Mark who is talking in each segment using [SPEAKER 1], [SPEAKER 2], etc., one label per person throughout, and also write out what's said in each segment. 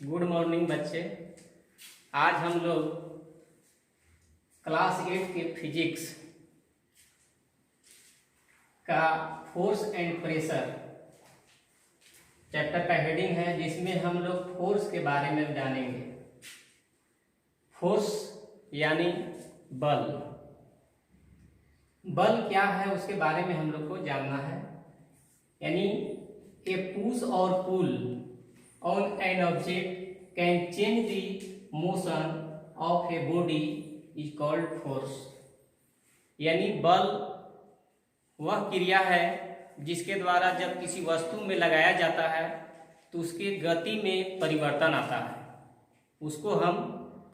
[SPEAKER 1] Good morning बच्चे। आज हम लोग क्लास 8 के फिजिक्स का फोर्स एंड प्रेशर चैप्टर का हेडिंग है, जिसमें हम लोग फोर्स के बारे में जानेंगे। फोर्स यानी बल। बल क्या है उसके बारे में हम लोग को जानना है। यानी ए पुश और pull on an object can change the motion of a body is called force. यानी बल वह क्रिया है जिसके द्वारा जब किसी वस्तु में लगाया जाता है तो उसके गति में परिवर्तन आता है, उसको हम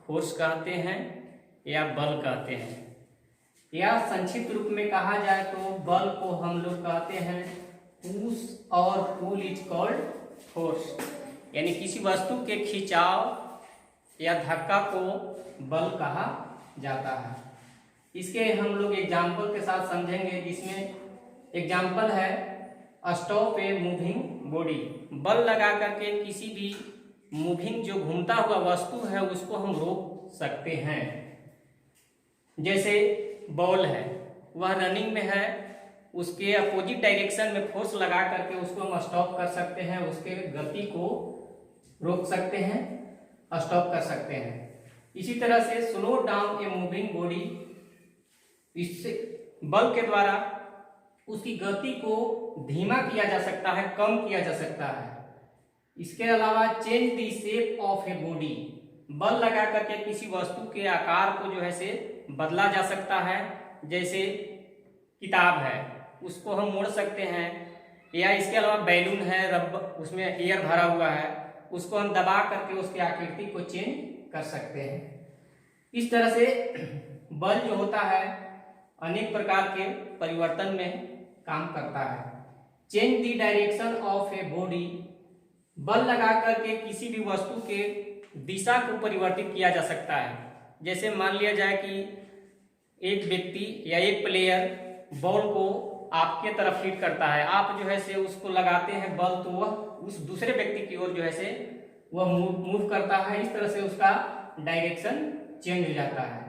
[SPEAKER 1] फोर्स कहते हैं या बल कहते हैं। या संक्षिप्त रूप में कहा जाए तो बल को हम लोग कहते हैं पुश और पुल इज कॉल्ड फोर्स। यानी किसी वस्तु के खिंचाव या धक्का को बल कहा जाता है। इसके हम लोग एग्जाम्पल के साथ समझेंगे, जिसमें एग्जाम्पल है स्टॉप ए मूविंग बॉडी। बल लगा करके किसी भी मूविंग जो घूमता हुआ वस्तु है उसको हम रोक सकते हैं। जैसे बॉल है, वह रनिंग में है, उसके अपोजिट डायरेक्शन में फोर्स लगा करके उसको हम स्टॉप कर सकते हैं, उसके गति को रोक सकते हैं, स्टॉप कर सकते हैं। इसी तरह से slow down a moving body, इससे बल के द्वारा उसकी गति को धीमा किया जा सकता है, कम किया जा सकता है। इसके अलावा change the shape of a body, बल लगा करके किसी वस्तु के आकार को जो है से बदला जा सकता है। जैसे किताब है, उसको हम मोड़ सकते हैं। या इसके अलावा बैलून है, रब उसमें एयर भरा हुआ है, उसको हम दबा करके उसकी आकृति को चेंज कर सकते हैं। इस तरह से बल जो होता है अनेक प्रकार के परिवर्तन में काम करता है। Change the direction of a body, बल लगा करके किसी भी वस्तु के दिशा को परिवर्तित किया जा सकता है। जैसे मान लिया जाए कि एक व्यक्ति या एक प्लेयर बॉल को आपके तरफ हिट करता है, आप जो है से उसको लगाते हैं बल, तो वह उस दूसरे व्यक्ति की ओर जो है से वह मूव करता है। इस तरह से उसका डायरेक्शन चेंज हो जाता है।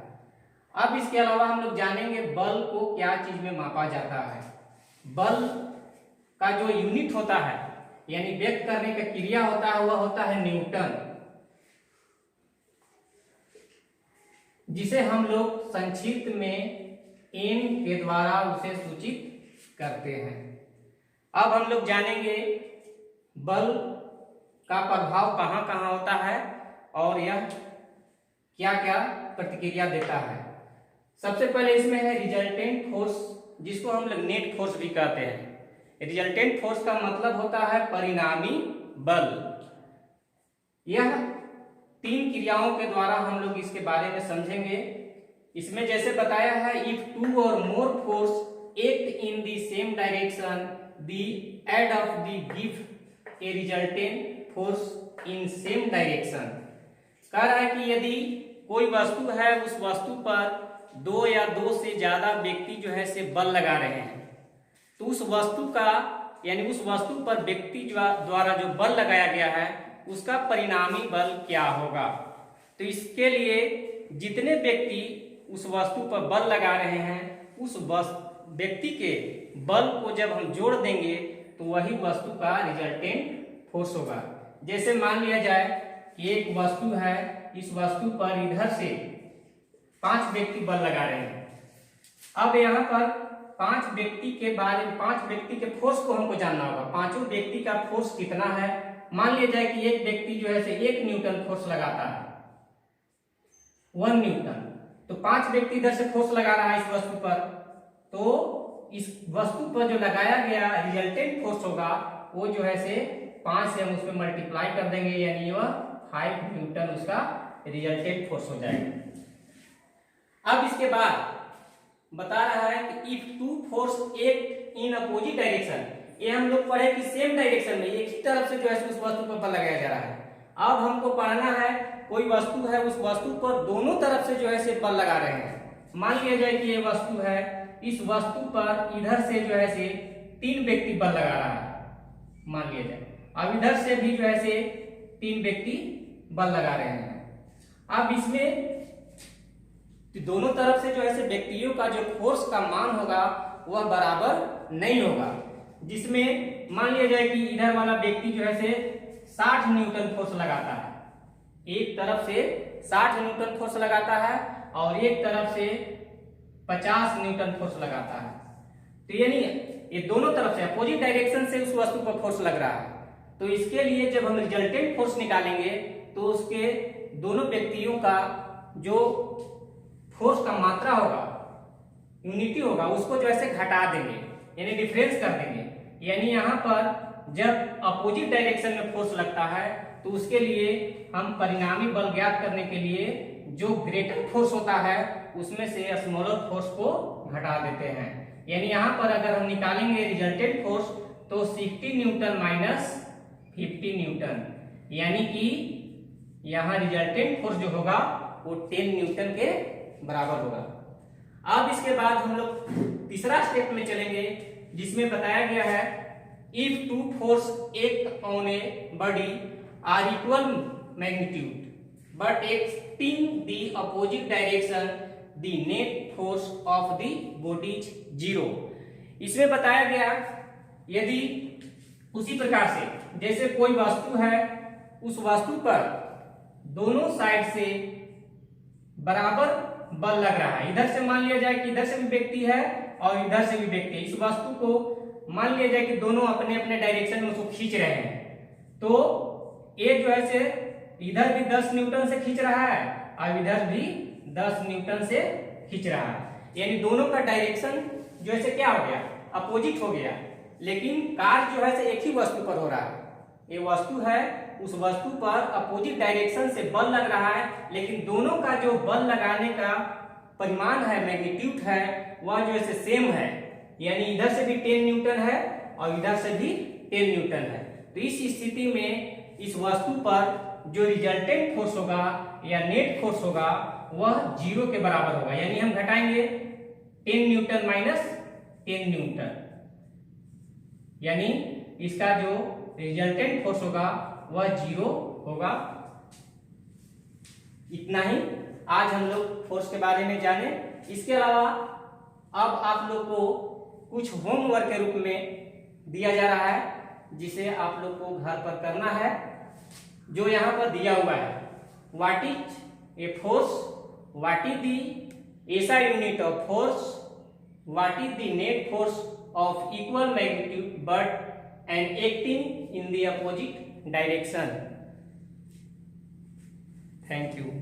[SPEAKER 1] अब इसके अलावा हम लोग जानेंगे बल को क्या चीज में मापा जाता है। बल का जो यूनिट होता है, यानी व्यक्त करने का क्रिया होता है, वह होता है न्यूटन, जिसे हम लोग संक्षिप्त में एन के द्वारा उसे सूचित करते हैं। अब हम लोग जानेंगे बल का प्रभाव कहाँ कहाँ होता है और यह क्या क्या प्रतिक्रिया देता है। सबसे पहले इसमें है रिजल्टेंट फोर्स, जिसको हम लोग नेट फोर्स भी कहते हैं। रिजल्टेंट फोर्स का मतलब होता है परिणामी बल। यह 3 क्रियाओं के द्वारा हम लोग इसके बारे में समझेंगे। इसमें जैसे बताया है, इफ 2 और more force act in the same direction they add up to give a resultant force in same direction. कह रहा है कि यदि कोई वस्तु है, उस वस्तु पर 2 या 2 से ज्यादा व्यक्ति जो है से बल लगा रहे हैं, तो उस वस्तु का यानी उस वस्तु पर व्यक्ति द्वारा जो बल लगाया गया है उसका परिणामी बल क्या होगा। तो इसके लिए जितने व्यक्ति उस वस्तु पर बल लगा रहे हैं, उस व्यक्ति के बल को जब हम जोड़ देंगे तो वही वस्तु का रिजल्टेंट फोर्स होगा। जैसे मान लिया जाए कि एक वस्तु है, इस वस्तु पर इधर से 5 व्यक्ति बल लगा रहे हैं। अब यहाँ पर 5 व्यक्ति के बारे में 5 व्यक्ति के फोर्स को हमको जानना होगा। पांचों व्यक्ति का फोर्स कितना है। मान लिया जाए कि एक व्यक्ति जो है से 1 न्यूटन फोर्स लगाता है, 1 न्यूटन, तो 5 व्यक्ति इधर से फोर्स लगा रहा है इस वस्तु पर, तो इस वस्तु पर जो लगाया गया रिजल्टेंट फोर्स होगा वो जो है से 5 से हम उसमें मल्टीप्लाई कर देंगे, यानी वह 5 न्यूटन उसका रिजल्टेंट फोर्स हो जाएगा। अब इसके बाद बता रहा है कि if 2 force act in opposite direction, ये हम लोग पढ़े कि सेम डायरेक्शन में एक ही तरफ से जो है उस वस्तु पर बल लगाया जा रहा है। अब हमको पढ़ना है कोई वस्तु है, उस वस्तु पर दोनों तरफ से जो है से बल लगा रहे हैं। मान लिया जाए कि ये वस्तु है, इस वस्तु पर इधर से जो है से 3 व्यक्ति बल लगा रहा है, मान लिया जाए। अब इधर से भी जो है से 3 व्यक्ति बल लगा रहे हैं। अब इसमें दोनों तरफ से जो है व्यक्तियों का जो फोर्स का मान होगा वह बराबर नहीं होगा, जिसमें मान लिया जाए कि इधर वाला व्यक्ति जो है 60 न्यूटन फोर्स लगाता है, एक तरफ से 60 न्यूटन फोर्स लगाता है और एक तरफ से 50 न्यूटन फोर्स लगाता है। तो यानी ये दोनों तरफ से अपोजिट डायरेक्शन से उस वस्तु पर फोर्स लग रहा है। तो इसके लिए जब हम रिजल्टेंट फोर्स निकालेंगे तो उसके दोनों व्यक्तियों का जो फोर्स का मात्रा होगा, यूनिटी होगा, उसको जो है घटा देंगे, यानी डिफरेंस कर देंगे। यानी यहाँ पर जब अपोजिट डायरेक्शन में फोर्स लगता है तो उसके लिए हम परिणामी बल ज्ञात करने के लिए जो ग्रेटर फोर्स होता है उसमें से स्मॉलर फोर्स को घटा देते हैं। यानी यहाँ पर अगर हम निकालेंगे रिजल्टेंट फोर्स तो 60 न्यूटन माइनस 50 न्यूटन, यानी कि यहाँ रिजल्टेंट फोर्स जो होगा वो 10 न्यूटन के बराबर होगा। अब इसके बाद हम लोग तीसरा स्टेप में चलेंगे, जिसमें बताया गया है if two force act on a body are equal magnitude but acting the opposite direction the net force of the body is 0। इसमें बताया गया यदि उसी प्रकार से जैसे कोई वस्तु है, उस वस्तु पर दोनों साइड से बराबर बल लग रहा है, इधर से मान लिया जाए कि इधर से भी व्यक्ति है और इधर से भी व्यक्ति है, इस वस्तु को मान लिया जाए कि दोनों अपने अपने डायरेक्शन में उसको खींच रहे हैं, तो ये जो है इधर भी 10 न्यूटन से खींच रहा है और इधर भी 10 न्यूटन से खींच रहा है, यानी दोनों का डायरेक्शन जो है क्या हो गया, अपोजिट हो गया। लेकिन कार्य जो है एक ही वस्तु पर हो रहा है, ये वस्तु है, उस वस्तु पर अपोजिट डायरेक्शन से बल लग रहा है, लेकिन दोनों का जो बल लगाने का परिमाण है, मैग्नीट्यूड है, वह जो है सेम है, यानी इधर से भी 10 न्यूटन है और इधर से भी 10 न्यूटन है। तो इस स्थिति में इस वस्तु पर जो रिजल्टेंट फोर्स होगा या नेट फोर्स होगा वह 0 के बराबर होगा, यानी हम घटाएंगे 10 न्यूटन माइनस 10 न्यूटन, यानी इसका जो रिजल्टेंट फोर्स होगा वह 0 होगा। इतना ही आज हम लोग फोर्स के बारे में जाने। इसके अलावा अब आप लोग को कुछ होमवर्क के रूप में दिया जा रहा है, जिसे आप लोग को घर पर करना है, जो यहाँ पर दिया हुआ है। What is a force, what is the SI unit of force, what is the net force of equal magnitude but and acting in the opposite direction. Thank you.